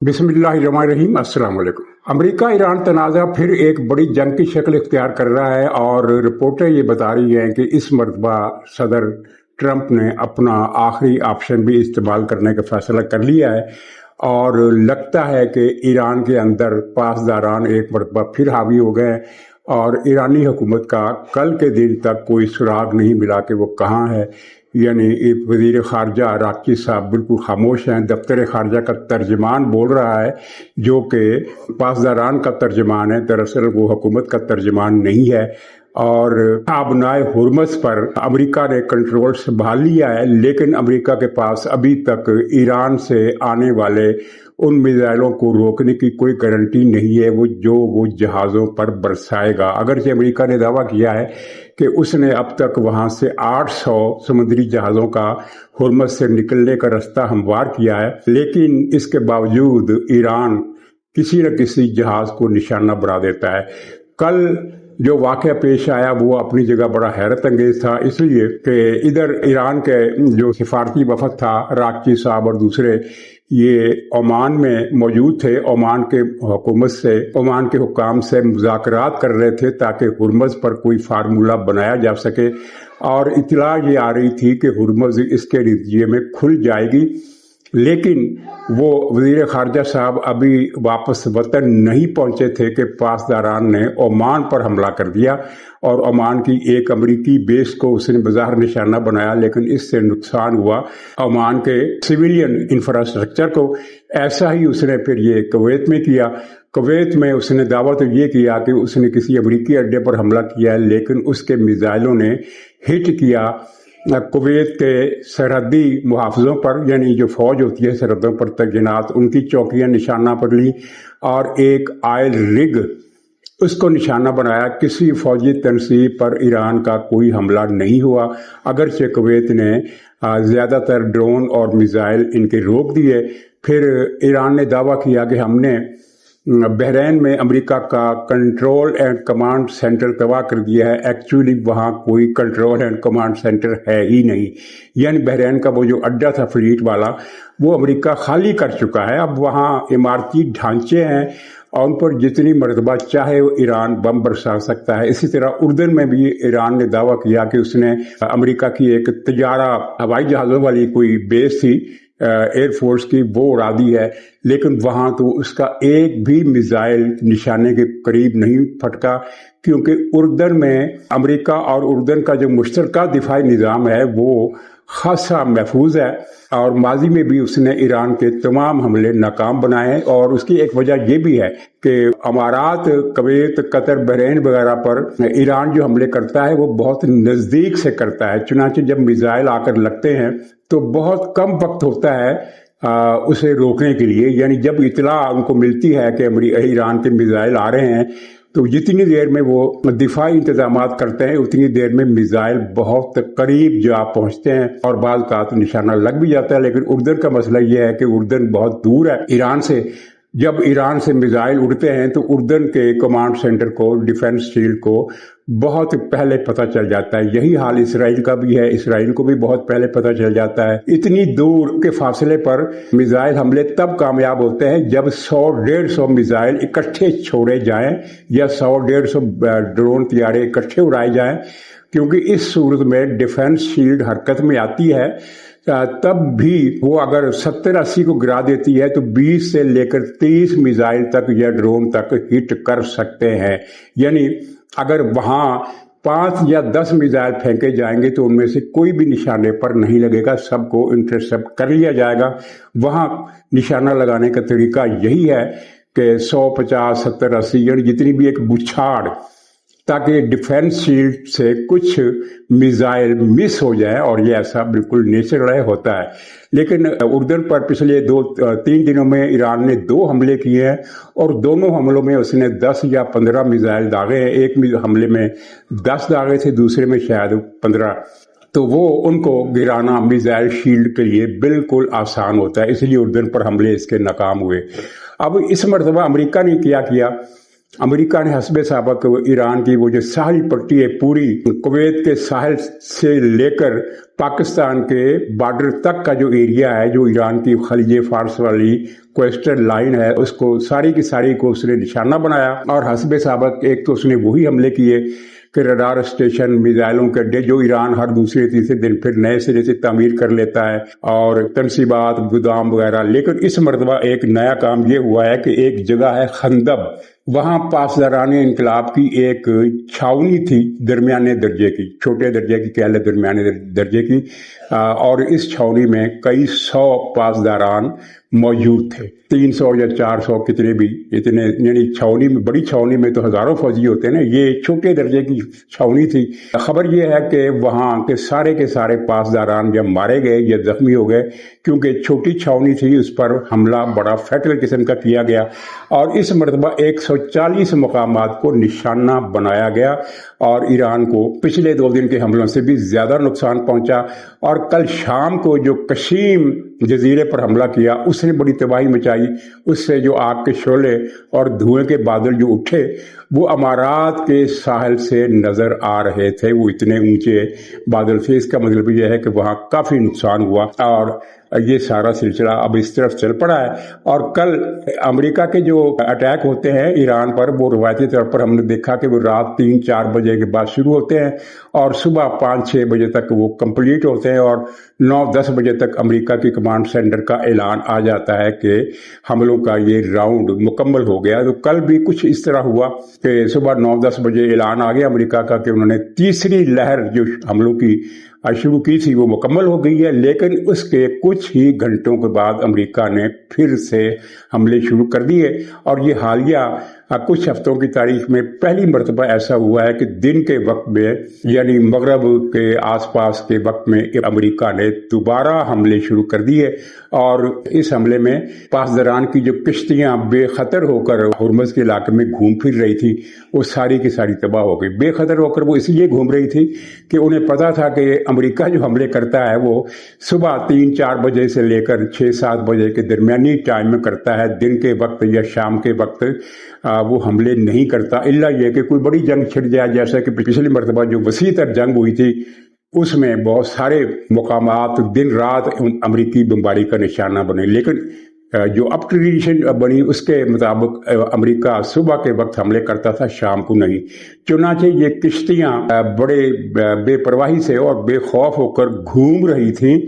बिस्मिल्लाहिर्रहमानिर्रहीम। अस्सलाम वालेकुम। अमेरिका ईरान तनाज़ा फिर एक बड़ी जंग की शक्ल इख्तियार कर रहा है और रिपोर्टें ये बता रही हैं कि इस मरतबा सदर ट्रंप ने अपना आखिरी ऑप्शन भी इस्तेमाल करने का फैसला कर लिया है और लगता है कि ईरान के अंदर पासदारान एक मरतबा फिर हावी हो गए हैं और ईरानी हुकूमत का कल के दिन तक कोई सुराग नहीं मिला कि वो कहाँ है। यानी वज़ीर ख़ारजा अराक़ची साहब बिल्कुल खामोश हैं। दफ्तर ख़ारजा का तर्जमान बोल रहा है जो कि पासदारान का तर्जमान है, दरअसल वो हुकूमत का तर्जमान नहीं है। और आबनाए हुर्मस पर अमेरिका ने कंट्रोल संभाल लिया है, लेकिन अमेरिका के पास अभी तक ईरान से आने वाले उन मिसाइलों को रोकने की कोई गारंटी नहीं है वो जहाज़ों पर बरसाएगा। अगरचे अमेरिका ने दावा किया है कि उसने अब तक वहां से 800 समुद्री जहाज़ों का हुर्मस से निकलने का रास्ता हमवार किया है, लेकिन इसके बावजूद ईरान किसी न किसी जहाज़ को निशाना बना देता है। कल जो वाक़या पेश आया वो अपनी जगह बड़ा हैरत अंगेज था, इसलिए कि इधर ईरान के जो सिफारती वफद था, अराक़ची साहब और दूसरे, ये ओमान में मौजूद थे। ओमान के हुकूमत से, ओमान के हुक्काम से मुज़ाकरात कर रहे थे ताकि हुर्मस पर कोई फार्मूला बनाया जा सके और इत्तला ये आ रही थी कि हुर्मस इसके नतीजे में खुल जाएगी। लेकिन वो वज़ीर ख़ारजा साहब अभी वापस वतन नहीं पहुंचे थे कि पासदारान ने ओमान पर हमला कर दिया और ओमान की एक अमरीकी बेस को उसने बज़ाहिर निशाना बनाया, लेकिन इससे नुकसान हुआ ओमान के सिविलियन इंफ्रास्ट्रक्चर को। ऐसा ही उसने फिर ये कुवैत में किया। कुवैत में उसने दावा तो ये किया कि उसने किसी अमरीकी अड्डे पर हमला किया है, लेकिन उसके मिसाइलों ने हिट किया कुवैत के सरहदी मुहाफ़िज़ों पर, यानी जो फ़ौज होती है सरहदों पर तैनात, उनकी चौकियां निशाना पर ली और एक ऑयल रिग उसको निशाना बनाया। किसी फौजी तनसीब पर ईरान का कोई हमला नहीं हुआ, अगरचे कुवैत ने ज़्यादातर ड्रोन और मिसाइल इनके रोक दिए। फिर ईरान ने दावा किया कि हमने बहरीन में अमेरिका का कंट्रोल एंड कमांड सेंटर तबाह कर दिया है। एक्चुअली वहाँ कोई कंट्रोल एंड कमांड सेंटर है ही नहीं, यानी बहरीन का वो जो अड्डा था फ्लीट वाला, वो अमेरिका खाली कर चुका है। अब वहाँ इमारती ढांचे हैं और उन पर जितनी मरतबा चाहे वो ईरान बम बरसा सकता है। इसी तरह उर्दन में भी ईरान ने दावा किया कि उसने अमेरिका की एक तजारा हवाई जहाज़ों वाली कोई बेस थी एयरफोर्स की, वो उड़ा दी है, लेकिन वहां तो उसका एक भी मिसाइल निशाने के करीब नहीं फटका, क्योंकि उर्दन में अमेरिका और उर्दन का जो मुश्तरका दिफाई निज़ाम है वो खासा महफूज है और माजी में भी उसने ईरान के तमाम हमले नाकाम बनाए। और उसकी एक वजह यह भी है कि अमारात, कुवैत, कतर, बहरीन वगैरह पर ईरान जो हमले करता है वो बहुत नज़दीक से करता है। चुनांचे जब मिसाइल आकर लगते हैं तो बहुत कम वक्त होता है उसे रोकने के लिए, यानी जब इत्तला उनको मिलती है कि ईरान के मिसाइल आ रहे हैं तो जितनी देर में वो दिफाई इंतजामात करते हैं उतनी देर में मिसाइल बहुत करीब जा पहुंचते हैं और बाज़ का निशाना लग भी जाता है। लेकिन उर्दन का मसला ये है कि उर्दन बहुत दूर है ईरान से। जब ईरान से मिसाइल उड़ते हैं तो उर्दन के कमांड सेंटर को, डिफेंस शील्ड को बहुत पहले पता चल जाता है। यही हाल इसराइल का भी है, इसराइल को भी बहुत पहले पता चल जाता है। इतनी दूर के फासले पर मिसाइल हमले तब कामयाब होते हैं जब 100-150 मिसाइल इकट्ठे छोड़े जाएं या 100-150 ड्रोन तियारे इकट्ठे उड़ाए जाएं, क्योंकि इस सूरत में डिफेंस शील्ड हरकत में आती है। तब भी वो अगर 70-80 को गिरा देती है तो 20 से लेकर 30 मिसाइल तक या ड्रोन तक हिट कर सकते हैं। यानी अगर वहां 5 या 10 मिसाइल फेंके जाएंगे तो उनमें से कोई भी निशाने पर नहीं लगेगा, सबको इंटरसेप्ट कर लिया जाएगा। वहां निशाना लगाने का तरीका यही है कि 100, 50, 70, 80 यानी जितनी भी एक बुछाड़, ताकि डिफेंस शील्ड से कुछ मिसाइल मिस हो जाए, और ये ऐसा बिल्कुल नेचुरल होता है। लेकिन उर्दन पर पिछले 2-3 दिनों में ईरान ने 2 हमले किए हैं और दोनों हमलों में उसने 10 या 15 मिसाइल दागे हैं। एक हमले में 10 दागे थे, दूसरे में शायद 15। तो वो उनको गिराना मिसाइल शील्ड के लिए बिल्कुल आसान होता है, इसलिए उर्दन पर हमले इसके नाकाम हुए। अब इस मरतबा अमेरिका ने क्या किया, अमेरिका ने हस्बे साबक ईरान की वो जो साहिल पट्टी है पूरी कुवैत के साहिल से लेकर पाकिस्तान के बॉर्डर तक का जो एरिया है, जो ईरान की खलीज फार्स वाली कोस्टल लाइन है, उसको सारी की सारी को उसने निशाना बनाया। और हस्बे साबक एक तो उसने वही हमले किए कि रडार स्टेशन, मिसाइलों के अड्डे जो ईरान हर दूसरे तीसरे दिन फिर नए सिरे से तामीर कर लेता है, और तनसीबात, गोदाम वगैरह। लेकिन इस मरतबा एक नया काम ये हुआ है कि एक जगह है खंदब, वहां पासदाराने इनकलाब की एक छावनी थी दरमियाने दर्जे की, छोटे दर्जे की क्या है, दरमियाने दर्जे की, और इस छावनी में कई 100 पासदारान मौजूद थे, 300 या 400 कितने भी, इतने, यानी छावनी में, बड़ी छावनी में तो हजारों फौजी होते हैं ना, ये छोटे दर्जे की छावनी थी। खबर ये है कि वहां के सारे पासदारान जब मारे गए या जख्मी हो गए, क्योंकि छोटी छावनी थी, उस पर हमला बड़ा फैटल किस्म का किया गया और इस मरतबा 140 मकामात को निशाना बनाया गया और ईरान को पिछले 2 दिन के हमलों से भी ज्यादा नुकसान पहुंचा। और कल शाम को जो कशीम जजीरे पर हमला किया, उसने बड़ी तबाही मचाई। उससे जो आग के शोले और धुएं के बादल जो उठे, वो अमारात के साहिल से नजर आ रहे थे, वो इतने ऊंचे बादल थे। इसका मतलब यह है कि वहां काफी नुकसान हुआ और ये सारा सिलसिला अब इस तरफ चल पड़ा है। और कल अमेरिका के जो अटैक होते हैं ईरान पर, वो रवायती तौर पर हमने देखा कि वो रात 3-4 बजे के बाद शुरू होते हैं और सुबह 5-6 बजे तक वो कंप्लीट होते हैं और 9-10 बजे तक अमेरिका की कमांड सेंटर का ऐलान आ जाता है कि हमलों का ये राउंड मुकम्मल हो गया। तो कल भी कुछ इस तरह हुआ कि सुबह 9-10 बजे ऐलान आ गया अमेरिका का कि उन्होंने तीसरी लहर जो हमलों की शुरू की थी वो मुकम्मल हो गई है। लेकिन उसके कुछ ही घंटों के बाद अमेरिका ने फिर से हमले शुरू कर दिए और ये हालिया कुछ हफ्तों की तारीख में पहली मरतबा ऐसा हुआ है कि दिन के वक्त में, यानी मगरब के आसपास के वक्त में, अमेरिका ने दोबारा हमले शुरू कर दिए। और इस हमले में पासदारान की जो किश्तियां बेखतर होकर हुर्मुज़ के इलाके में घूम फिर रही थी, वो सारी की सारी तबाह हो गई। बेखतर होकर वो इसलिए घूम रही थी कि उन्हें पता था कि अमेरिका जो हमले करता है वो सुबह 3-4 बजे से लेकर 6-7 बजे के दरमियानी टाइम में करता है, दिन के वक्त या शाम के वक्त वो हमले नहीं करता। इल्ला ये कि कोई बड़ी जंग छिड़ जाए, जैसा कि पिछली मरतबा जो वसी तर जंग हुई थी उसमें बहुत सारे मुकामात दिन रात अमेरिकी बमबारी का निशाना बने। लेकिन जो अब ट्रेडिशन बनी उसके मुताबिक अमेरिका सुबह के वक्त हमले करता था, शाम को नहीं। चुनाचे ये किश्तियां बड़े बेपरवाही से और बेखौफ होकर घूम रही थीं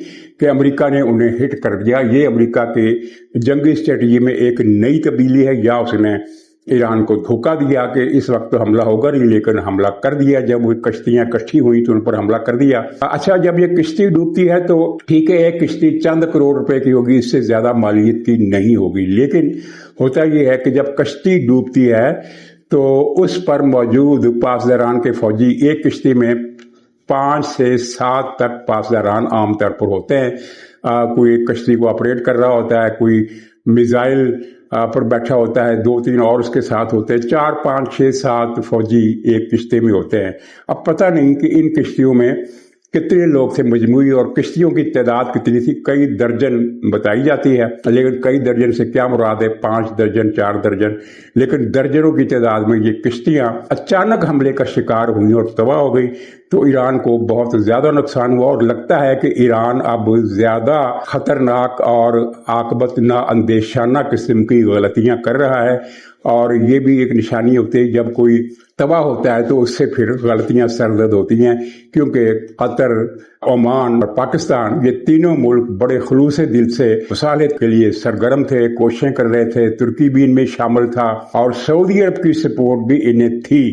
कि अमेरिका ने उन्हें हिट कर दिया। ये अमेरिका के जंगी स्ट्रेटजी में एक नई तब्दीली है, या उसने ईरान को धोखा दिया कि इस वक्त तो हमला होगा नहीं, लेकिन हमला कर दिया। जब वो कश्तियां इकट्ठी हुई तो उन पर हमला कर दिया। अच्छा, जब ये किश्ती डूबती है तो ठीक है, एक किश्ती चंद करोड़ रुपए की होगी, इससे ज्यादा मालियत की नहीं होगी। लेकिन होता ये है कि जब कश्ती डूबती है तो उस पर मौजूद पासदारान के फौजी, एक किश्ती में 5 से 7 तक पासदारान आमतौर पर होते हैं। कोई एक कश्ती को ऑपरेट कर रहा होता है, कोई मिसाइल पर बैठा होता है, 2-3 और उसके साथ होते हैं, 4, 5, 6, 7 फौजी एक किश्ती में होते हैं। अब पता नहीं कि इन किश्तियों में कितने लोग थे मजमूई, और किश्तियों की तादाद कितनी थी। कई दर्जन बताई जाती है, लेकिन कई दर्जन से क्या मुराद है, 5 दर्जन, 4 दर्जन, लेकिन दर्जनों की तादाद में ये किश्तियां अचानक हमले का शिकार हुई और तबाह हो गई। तो ईरान को बहुत ज्यादा नुकसान हुआ और लगता है कि ईरान अब ज्यादा खतरनाक और आकबत ना अंदेशाना किस्म की गलतियां कर रहा है। और ये भी एक निशानी होती है, जब कोई तबाह होता है तो उससे फिर गलतियां सरदर्द होती हैं, क्योंकि कतर, ओमान और पाकिस्तान, ये तीनों मुल्क बड़े खुलूसे दिल से मुसालहत के लिए सरगर्म थे, कोशिशें कर रहे थे। तुर्की भी इनमें शामिल था और सऊदी अरब की सपोर्ट भी इन्हें थी।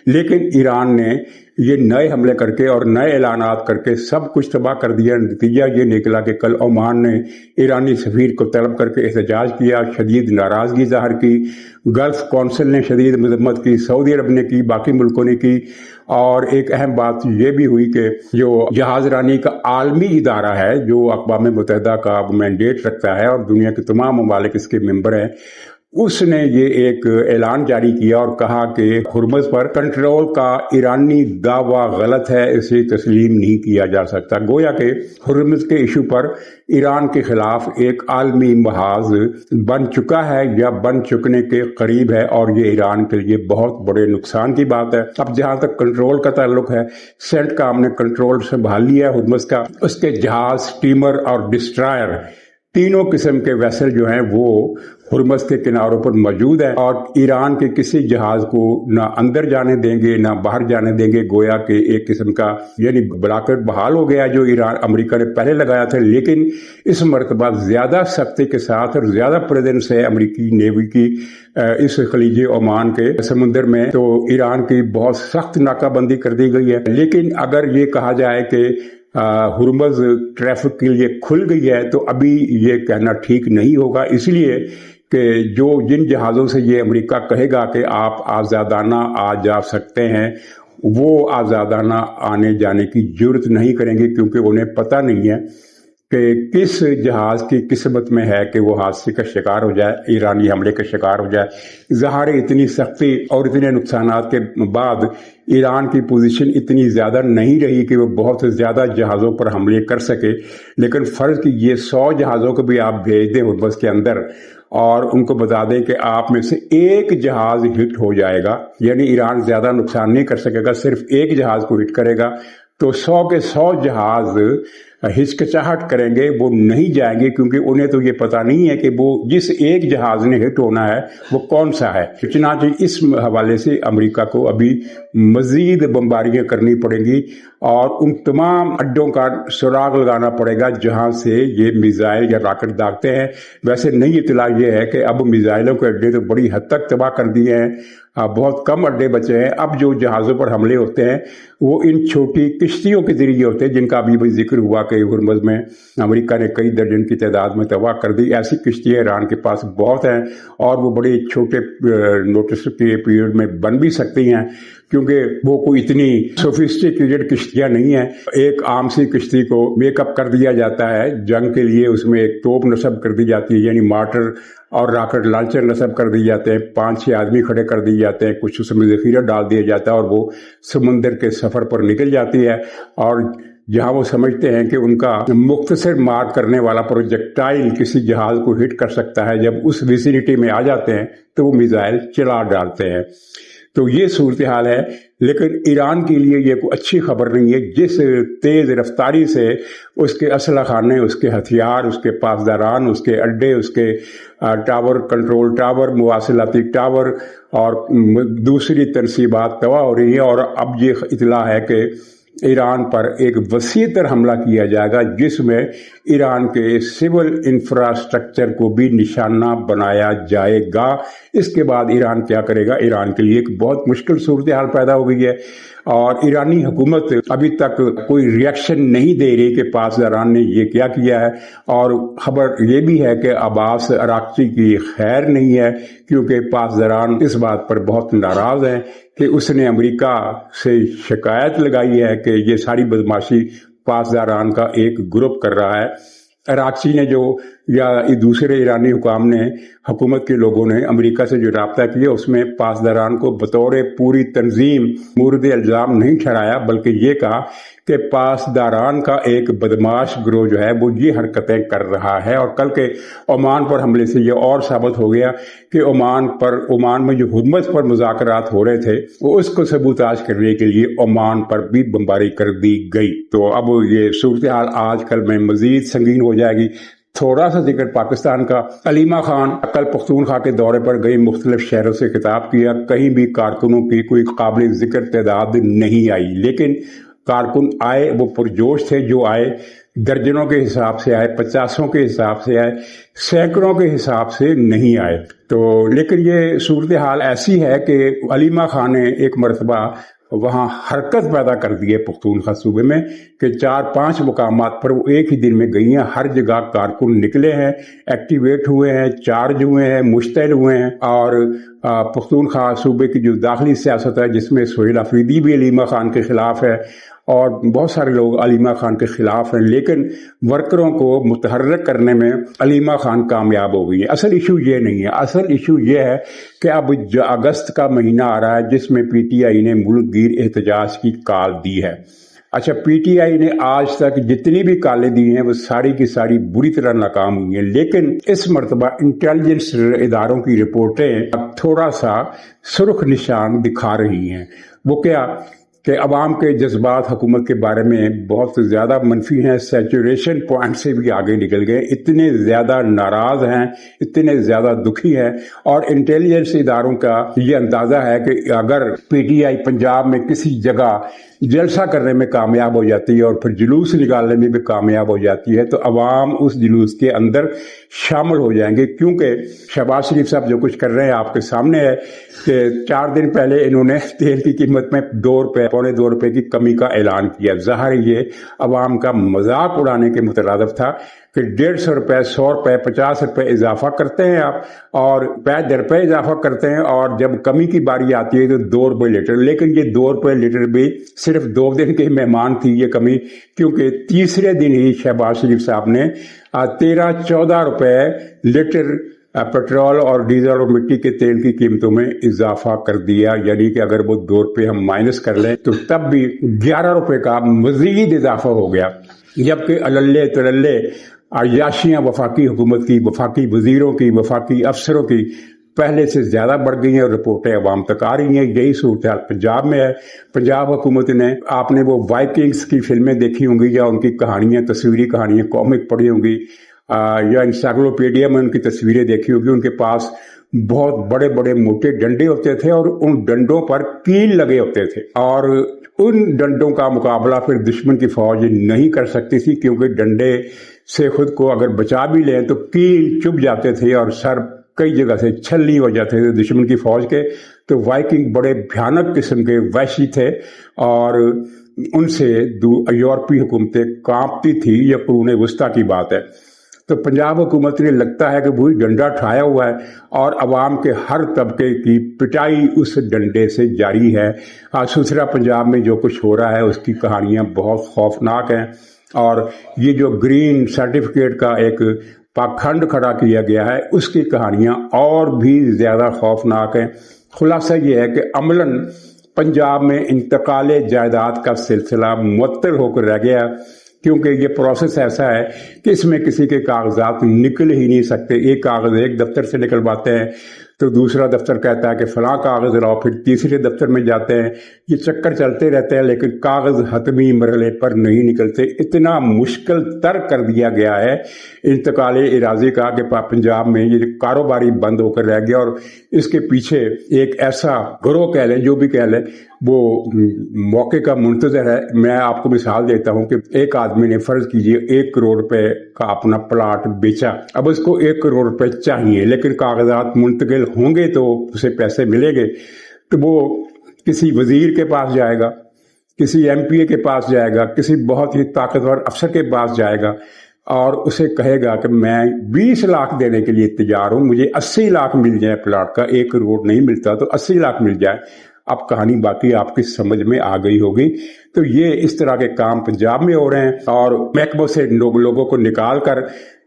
लेकिन ईरान ने ये नए हमले करके और नए ऐलानात करके सब कुछ तबाह कर दिया। नतीजा ये निकला कि कल ओमान ने ईरानी सफीर को तलब करके एहतजाज किया, शदीद नाराजगी जाहिर की। गल्फ कौंसिल ने शदीद मजम्मत की, सऊदी अरब ने की, बाकी मुल्कों ने की। और एक अहम बात ये भी हुई कि जो जहाज रानी का आलमी इदारा है, जो अक़वाम मुत्तहिदा का मैंडेट रखता है और दुनिया के तमाम ममालिक इसके मेंबर हैं, اس نے یہ ایک اعلان جاری کیا اور کہا کہ ہرمز پر کنٹرول کا ایرانی دعویٰ غلط ہے، اسے تسلیم نہیں کیا جا سکتا۔ گویا کہ ہرمز کے ایشو پر ایران کے خلاف ایک عالمی محاذ بن چکا ہے یا بن چکنے کے قریب ہے، اور یہ ایران کے لیے بہت بڑے نقصان کی بات ہے۔ اب جہاں تک کنٹرول کا تعلق ہے، سینٹ کام نے کنٹرول سنبھال لیا ہے ہرمز کا۔ اس کے جہاز، اسٹیمر اور ڈسٹرائر، تینوں قسم کے ویسل جو ہیں وہ ہرمز کے کناروں پر موجود ہیں، اور ایران کے کسی جہاز کو نہ اندر جانے دیں گے نہ باہر جانے دیں گے۔ گویا کہ ایک قسم کا یعنی بلاکٹ بحال ہو گیا جو امریکہ نے پہلے لگایا تھا، لیکن اس مرتبہ زیادہ سختی کے ساتھ اور زیادہ پریزنس ہے امریکی نیوی کی اس خلیج عمان کے سمندر میں، تو ایران کی بہت سخت ناکہ بندی کر دی گئی ہے۔ لیکن اگر یہ کہا جائے کہ ہرمز ٹریفک کے لیے کھل گئی ہے تو ابھی یہ کہنا ٹھیک نہیں ہوگا، اس لیے کہ جن جہازوں سے یہ امریکہ کہے گا کہ آپ آزادانہ آ جا سکتے ہیں، وہ آزادانہ آنے جانے کی جرت نہیں کریں گے، کیونکہ انہیں پتہ نہیں ہے کہ کس جہاز کی قسمت میں ہے کہ وہ حادثے کا شکار ہو جائے، ایرانی حملے کا شکار ہو جائے۔ ظاہر اتنی سختی اور اتنے نقصانات کے بعد ایران کی پوزیشن اتنی زیادہ نہیں رہی کہ وہ بہت زیادہ جہازوں پر حملے کر سکے، لیکن فرض کیجئے 100 جہازوں کو بھی آپ بھیج دیں ہرمز کے اندر اور ان کو بتا دیں کہ آپ میں سے ایک جہاز ہٹ ہو جائے گا، یعنی ایران زیادہ نقصان نہیں کر سکے گا، صرف ایک جہاز کو ہٹ کرے گا، تو 100 کے 100 جہاز ہچکچاہٹ کریں گے، وہ نہیں جائیں گے، کیونکہ انہیں تو یہ پتہ نہیں ہے کہ وہ جس ایک جہاز نے ہٹ ہونا ہے وہ کون سا ہے۔ چنانچہ اس حوالے سے امریکہ کو ابھی مزید بمباریاں کرنی پڑیں گی اور ان تمام اڈوں کا سراغ لگانا پڑے گا جہاں سے یہ میزائل یا راکٹ داغتے ہیں۔ ویسے نئی اطلاع یہ ہے کہ اب میزائلوں کے اڈے تو بڑی حد تک تباہ کر دیے ہیں، بہت کم اڈے بچے ہیں۔ اب جو جہازوں پر حملے ہوتے ہیں وہ ان چھوٹی کشتیوں کے ذریعے ہوتے ہیں، جن کا ابھی بھی ذکر ہوا کہ ہرمز میں امریکہ نے کئی درجن کی تعداد میں تباہ کر دی۔ ایسی کشتیاں ایران کے پاس بہت ہیں اور وہ بڑے چھوٹے نوٹس کے پیریڈ میں بن بھی سکتی ہیں، کیونکہ وہ کوئی اتنی سوفسٹیکیٹڈ کشتیاں نہیں ہیں۔ ایک عام سی کشتی کو میک اپ کر دیا جاتا ہے جنگ کے لیے، اس میں ایک توپ نصب کر دی جاتی ہے، یعنی مارٹر اور راکٹ لانچر نصب کر دی جاتے ہیں، 5-6 آدمی کھڑے کر دیے جاتے ہیں، کچھ اس میں ذخیرہ ڈال دیا جاتا ہے اور وہ سمندر کے سفر پر نکل جاتی ہے، اور جہاں وہ سمجھتے ہیں کہ ان کا مختصر مار کرنے والا پروجیکٹائل کسی جہاز کو ہٹ کر سکتا ہے، جب اس ویسینٹی میں آ جاتے ہیں تو وہ میزائل چلا ڈالتے ہیں۔ تو یہ صورتحال ہے، لیکن ایران کے لیے یہ کوئی اچھی خبر نہیں ہے۔ جس تیز رفتاری سے اس کے اسلحہ خانے، اس کے ہتھیار، اس کے پاسداران، اس کے اڈے، اس کے ٹاور، کنٹرول ٹاور، مواصلاتی ٹاور اور دوسری تنصیبات تباہ ہو رہی ہیں، اور اب یہ اطلاع ہے کہ ایران پر ایک وسیع تر حملہ کیا جائے گا جس میں ایران کے سول انفراسٹرکچر کو بھی نشانہ بنایا جائے گا۔ اس کے بعد ایران کیا کرے گا؟ ایران کے لیے ایک بہت مشکل صورتحال پیدا ہو گئی ہے، اور ایرانی حکومت ابھی تک کوئی ریئیکشن نہیں دے رہی کہ پاسداران نے یہ کیا کیا ہے، اور خبر یہ بھی ہے کہ عباس عراقچی کی خیر نہیں ہے، کیونکہ پاسداران اس بات پر بہت ناراض ہیں کہ اس نے امریکہ سے شکایت لگائی ہے کہ یہ ساری بدماشی پاسداران کا ایک گروپ کر رہا ہے۔ عراقچی نے یا دوسرے ایرانی حکام نے، حکومت کے لوگوں نے امریکہ سے جو رابطہ کیا اس میں پاسداران کو بطور پوری تنظیم مورد الزام نہیں ٹھہرایا، بلکہ یہ کہا کہ پاسداران کا ایک بدماش گروہ جو ہے وہ یہ حرکتیں کر رہا ہے۔ اور کل کے عمان پر حملے سے یہ اور ثابت ہو گیا کہ عمان میں جو ہرمز پر مذاکرات ہو رہے تھے وہ اس کو سبوتاژ کرنے کے لیے عمان پر بھی بمباری کر دی گئی۔ تو اب یہ صورتحال آج کل میں مزید سنگین ہو جائے گی۔ تھوڑا سا ذکر پاکستان کا۔ علیمہ خان کل پختونخوا کے دورے پر گئی، مختلف شہروں سے خطاب کیا، کہیں بھی کارکنوں کی کوئی قابل ذکر تعداد نہیں آئی، لیکن کارکن آئے، وہ پرجوش تھے، جو آئے درجنوں کے حساب سے آئے، 50 کے حساب سے آئے، سینکڑوں کے حساب سے نہیں آئے۔ تو لیکن یہ صورتحال ایسی ہے کہ علیمہ خان نے ایک مرتبہ وہاں حرکت پیدا کر دی ہے پختونخوا صوبے میں کہ 4-5 مقامات پر وہ ایک ہی دن میں گئی ہیں، ہر جگہ کارکن نکلے ہیں، ایکٹیویٹ ہوئے ہیں، چارج ہوئے ہیں، مشتعل ہوئے ہیں، اور پختونخوا صوبے کی جو داخلی سیاست ہے جس میں سہیل آفریدی بھی علیمہ خان کے خلاف ہے اور بہت سارے لوگ علیمہ خان کے خلاف ہیں، لیکن ورکروں کو متحرک کرنے میں علیمہ خان کامیاب ہو گئی ہے۔ اصل ایشو یہ نہیں ہے، اصل ایشو یہ ہے کہ اب اگست کا مہینہ آ رہا ہے جس میں پی ٹی آئی نے ملک گیر احتجاج کی کال دی ہے۔ اچھا، پی ٹی آئی نے آج تک جتنی بھی کالیں دی ہیں وہ ساری کی ساری بری طرح ناکام ہوئی ہیں، لیکن اس مرتبہ انٹیلیجنس اداروں کی رپورٹیں اب تھوڑا سا سرخ نشان دکھا رہی ہیں۔ وہ کیا کہ عوام کے جذبات حکومت کے بارے میں بہت زیادہ منفی ہیں، سیچوریشن پوائنٹ سے بھی آگے نکل گئے، اتنے زیادہ ناراض ہیں، اتنے زیادہ دکھی ہیں، اور انٹیلیجنس اداروں کا یہ اندازہ ہے کہ اگر پی ٹی آئی پنجاب میں کسی جگہ جلسہ کرنے میں کامیاب ہو جاتی ہے اور پھر جلوس نکالنے میں بھی کامیاب ہو جاتی ہے تو عوام اس جلوس کے اندر شامل ہو جائیں گے، کیونکہ شہباز شریف صاحب جو کچھ کر رہے ہیں آپ کے سامنے ہے کہ 4 دن پہلے انہوں نے تیل کی قیمت میں 2 روپے پونے 2 روپے کی کمی کا اعلان کیا۔ ظاہر یہ عوام کا مذاق اڑانے کے مترادف تھا کہ 150 روپے 100 روپے 50 روپے اضافہ کرتے ہیں آپ اور پے در پے اضافہ کرتے ہیں، اور جب کمی کی باری آتی ہے تو 2 روپے لیٹر، لیکن یہ 2 روپے لیٹر بھی صرف 2 دن کے مہمان تھی یہ کمی، کیونکہ تیسرے دن ہی شہباز شریف صاحب نے 13-14 روپے لیٹر پیٹرول اور ڈیزل اور مٹی کے تیل کی قیمتوں میں اضافہ کر دیا، یعنی کہ اگر وہ 2 روپے ہم مائنس کر لیں تو تب بھی 11 روپے کا مزید اضافہ ہو گیا، جبکہ اللے تللے عیاشیاں وفاقی حکومت کی، وفاقی وزیروں کی، وفاقی افسروں کی پہلے سے زیادہ بڑھ گئی ہیں اور رپورٹیں عوام تک آ رہی ہیں۔ یہی صورتحال پنجاب میں ہے۔ پنجاب حکومت نے، آپ نے وہ وائکنگز کی فلمیں دیکھی ہوں گی یا ان کی کہانیاں، تصویری کہانیاں کامک پڑھی ہوں گی، یا انسائکلوپیڈیا میں ان کی تصویریں دیکھی ہوگی، ان کے پاس بہت بڑے بڑے موٹے ڈنڈے ہوتے تھے اور ان ڈنڈوں پر کیل لگے ہوتے تھے، اور ان ڈنڈوں کا مقابلہ پھر دشمن کی فوج نہیں کر سکتی تھی، کیونکہ ڈنڈے سے خود کو اگر بچا بھی لیں تو کیل چبھ جاتے تھے اور سر کئی جگہ سے چھلنی ہو جاتے تھے دشمن کی فوج کے۔ تو وائکنگ بڑے بھیانک قسم کے وحشی تھے اور ان سے یورپی حکومتیں کانپتی تھی، یہ قرون وسطیٰ کی بات ہے۔ تو پنجاب حکومت نے لگتا ہے کہ وہی ڈنڈا ٹھایا ہوا ہے اور عوام کے ہر طبقے کی پٹائی اس ڈنڈے سے جاری ہے۔ سوسرا پنجاب میں جو کچھ ہو رہا ہے اس کی کہانیاں بہت خوفناک ہیں، اور یہ جو گرین سرٹیفکیٹ کا ایک پاکھنڈ کھڑا کیا گیا ہے اس کی کہانیاں اور بھی زیادہ خوفناک ہیں۔ خلاصہ یہ ہے کہ عملاً پنجاب میں انتقال جائیداد کا سلسلہ معطل ہو کر رہ گیا، کیونکہ یہ پروسیس ایسا ہے کہ اس میں کسی کے کاغذات نکل ہی نہیں سکتے۔ ایک کاغذ ایک دفتر سے نکلواتے ہیں تو دوسرا دفتر کہتا ہے کہ فلاں کاغذ لاؤ، پھر تیسرے دفتر میں جاتے ہیں، یہ چکر چلتے رہتے ہیں، لیکن کاغذ حتمی مرحلے پر نہیں نکلتے۔ اتنا مشکل تر کر دیا گیا ہے انتقال اراضی کا کہ پنجاب میں یہ کاروباری بند ہو کر رہ گیا، اور اس کے پیچھے ایک ایسا گروہ کہہ لیں، جو بھی کہہ لیں، وہ موقع کا منتظر ہے۔ میں آپ کو مثال دیتا ہوں کہ ایک آدمی نے فرض کیجئے 1 کروڑ روپے کا اپنا پلاٹ بیچا، اب اس کو 1 کروڑ روپے چاہیے، لیکن کاغذات منتقل ہوں گے تو اسے پیسے ملیں گے، تو وہ کسی وزیر کے پاس جائے گا، کسی ایم پی اے کے پاس جائے گا، کسی بہت ہی طاقتور افسر کے پاس جائے گا اور اسے کہے گا کہ میں 20 لاکھ دینے کے لیے تیار ہوں، مجھے 80 لاکھ مل جائے پلاٹ کا، 1 کروڑ نہیں ملتا تو 80 لاکھ مل جائے۔ اب کہانی باقی آپ کی سمجھ میں آ گئی ہوگی۔ تو یہ اس طرح کے کام پنجاب میں ہو رہے ہیں، اور محکموں سے لوگوں کو نکال کر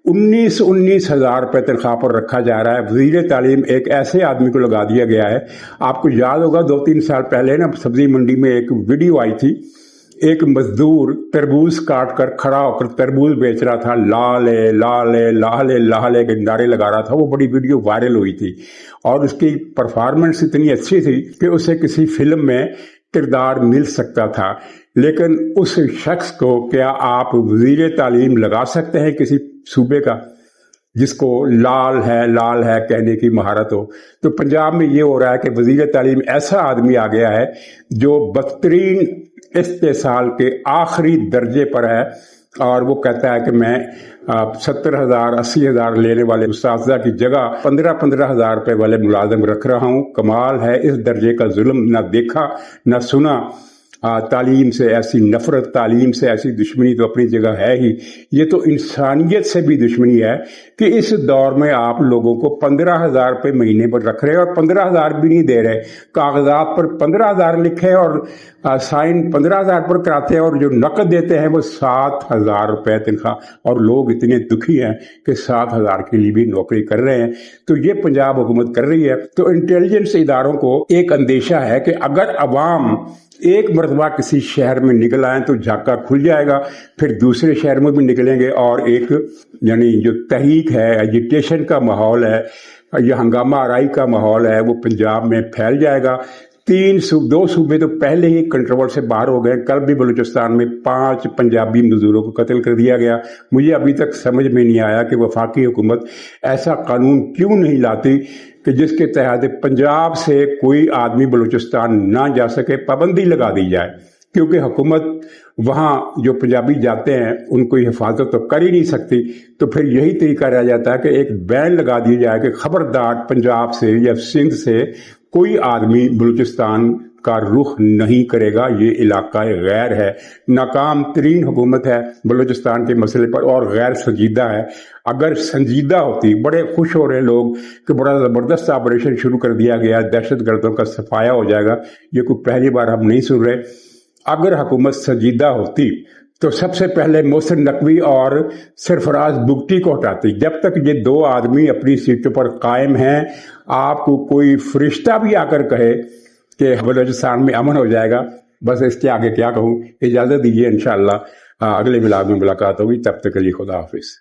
19 ہزار روپے تنخواہ پر رکھا جا رہا ہے۔ وزیر تعلیم ایک ایسے آدمی کو لگا دیا گیا ہے، آپ کو یاد ہوگا 2-3 سال پہلے نا سبزی منڈی میں ایک ویڈیو آئی تھی، ایک مزدور تربوز کاٹ کر کھڑا ہو کر تربوز بیچ رہا تھا، لال ہے لال ہے لال ہے لال ہے کے نعرے لگا رہا تھا۔ وہ بڑی ویڈیو وائرل ہوئی تھی اور اس کی پرفارمنس اتنی اچھی تھی کہ اسے کسی فلم میں کردار مل سکتا تھا، لیکن اس شخص کو کیا آپ وزیر تعلیم لگا سکتے ہیں کسی صوبے کا جس کو لال ہے کہنے کی مہارت ہو؟ تو پنجاب میں یہ ہو رہا ہے کہ وزیر تعلیم ایسا آدمی آ گیا ہے جو بدترین استحصال کے آخری درجے پر ہے، اور وہ کہتا ہے کہ میں 70,000 80,000 لینے والے اساتذہ کی جگہ 15,000 روپے والے ملازم رکھ رہا ہوں۔ کمال ہے، اس درجے کا ظلم نہ دیکھا نہ سنا۔ तालीम से ऐसी नफरत, तालीम से ऐसी दुश्मनी तो अपनी जगह है ही, ये तो इंसानियत से भी दुश्मनी है कि इस दौर में आप लोगों को 15,000 रुपये महीने पर रख रहे हैं और 15,000 भी नहीं दे रहे। कागजात पर 15,000 लिखे और साइन 15,000 पर कराते हैं और जो नकद देते हैं वो 7,000 रुपये तनख्वाह। और लोग इतने दुखी हैं कि 7,000 के लिए भी नौकरी कर रहे हैं। तो ये पंजाब हुकूमत कर रही है। तो इंटेलिजेंस इदारों को एक अंदेशा है कि अगर अवाम एक मरतबा किसी शहर में निकल आए तो झाका खुल जाएगा, फिर दूसरे शहर में भी निकलेंगे और एक यानी जो तहरीक है, एजिटेशन का माहौल है, ये हंगामा आराई का माहौल है, वो पंजाब में फैल जाएगा। 2 सूबे तो पहले ही कंट्रोल से बाहर हो गए। कल भी बलूचिस्तान में 5 पंजाबी मजदूरों को कत्ल कर दिया गया। मुझे अभी तक समझ में नहीं आया कि वफाकी हुकूमत ऐसा कानून क्यों नहीं लाती कि जिसके तहत पंजाब से कोई आदमी बलूचिस्तान ना जा सके, पाबंदी लगा दी जाए। क्योंकि हुकूमत वहाँ जो पंजाबी जाते हैं उनको हिफाजत तो कर ही नहीं सकती, तो फिर यही तरीका रह जाता है कि एक बैन लगा दिया जाए कि खबरदार पंजाब से या सिंध से कोई आदमी बलूचिस्तान का रुख नहीं करेगा। ये इलाका गैर है, नाकाम तरीन हुकूमत है बलूचिस्तान के मसले पर और गैर संजीदा है। अगर संजीदा होती, बड़े खुश हो रहे लोग कि बड़ा ज़बरदस्त ऑपरेशन शुरू कर दिया गया, दहशत गर्दों का सफाया हो जाएगा। ये कोई पहली बार हम नहीं सुन रहे। अगर हुकूमत संजीदा होती तो सबसे पहले मोहसिन नकवी और सरफराज बुगटी को हटाती। जब तक ये 2 आदमी अपनी सीटों पर कायम हैं, आपको कोई फरिश्ता भी आकर कहे कि बलूचिस्तान में अमन हो जाएगा, बस इसके आगे क्या कहूँ। इजाज़त दीजिए, इंशाअल्लाह अगले मिलाद में मुलाकात होगी। तब तक के लिए खुदा हाफिज।